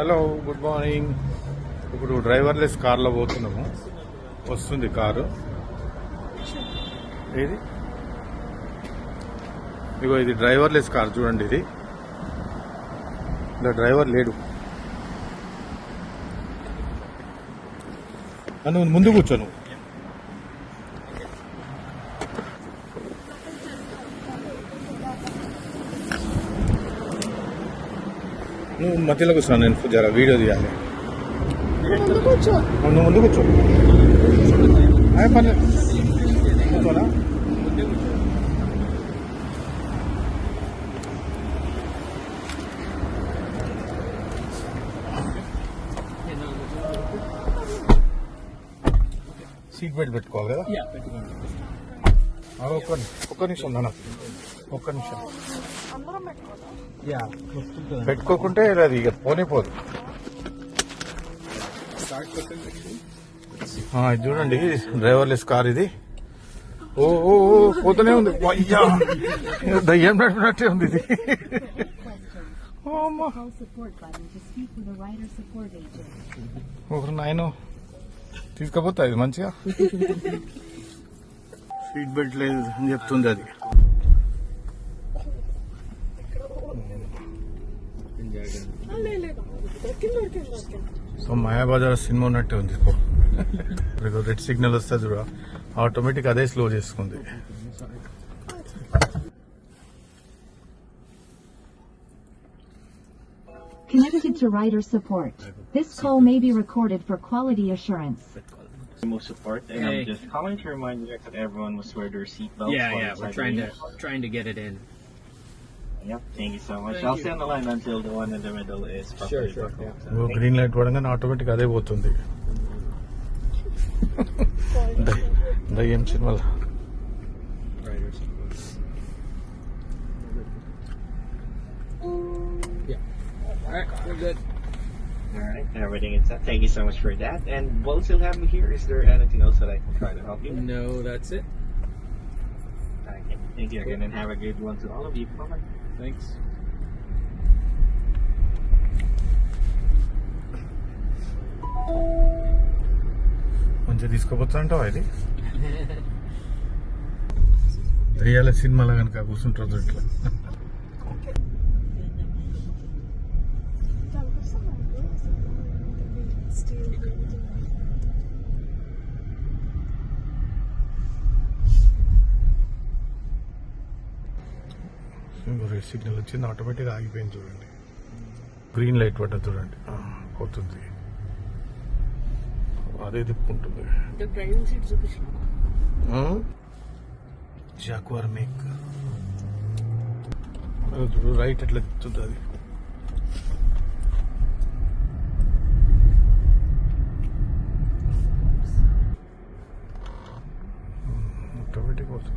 Hello, good morning. ఇప్పుడు driverless కార్లో పోతున్నాము. వస్తుంది కారు. ఏది ఇగో ఇది డ్రైవర్లెస్ కార్ చూడండి. ఇది ఇలా డ్రైవర్ లేడు. నువ్వు ముందు కూర్చోను. నువ్వు మధ్యలో కూర్చున్నాను. నేను జర వీడియో తీయాలి. నువ్వు ముందు కూర్చో. పర్లేదు కూర్చోనా. సీట్ బెల్ట్ పెట్టుకోవాలి కదా. ఒక్క నిమిషం నాన్న, ఒక్క నిమిషం. పెట్టుకోకుంటే అది ఇక పోనే పోదు. ఇది చూడండి, డ్రైవర్లెస్ కార్ ఇది. ఓ పోతూనే ఉంది. అయ్యా, దయ్యం నడిపినట్టే ఉంది ఇది. ఒకరు నాయన తీసుకపోతా ఇది మంచిగా. సీట్ బెల్ట్ లేదు అని చెప్తుంది అది. సో మాయాబజార్ సినిమా ఉన్నట్టే ఉంది. రెడ్ సిగ్నల్ వస్తే చూడ ఆటోమేటిక్ అదే స్లో చేసుకుంది. Connected to rider support. This call may be recorded for quality assurance. Most support, and I'm just calling to remind you that everyone must wear their seatbelts. Yeah, we're trying to get it in. Yep, thank you so much. I'll stay on the line until the one in the middle is properly buckled. Green light పడగానే automatic అదే పోతుంది. దయ్యం సినిమాలో. Alright, we're good. Alright, everything is set. Thank you so much for that. And while you still have me here, is there anything else that I can try to help you with? No, that's it. Okay, thank you again, and have a good one to all of you. Bye-bye. Thanks. మంచిగా తీసుకోపోతా అంటావా ఇది? దయ్యాల సినిమాలో కనుక కూర్చుంటారు ఇట్లా. Red signal వచ్చింది, automatic ఆగిపోయింది. చూడండి, గ్రీన్ లైట్ పడ్డది చూడండి, పోతుంది. అదే తిప్పుకుంటుంది. జాక్వార్ మేక్ రైట్ ఎట్లా తిప్పుతుంది అది. ఆటోమేటిక్ అవుతుంది.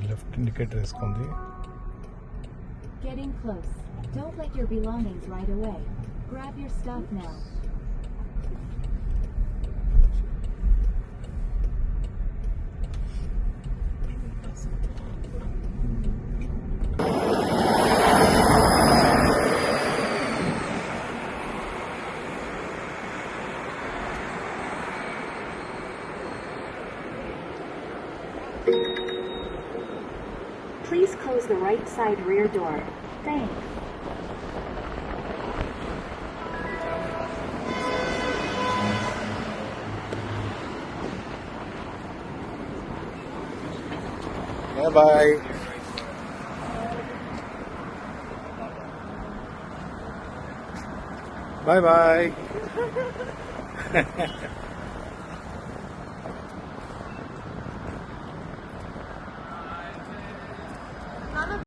లెఫ్ట్ ఇండికేటర్ వేసుకుంది. Getting close. Don't let your belongings right away. Grab your stuff now. Please close the right side rear door. Thanks. Bye. Bye bye.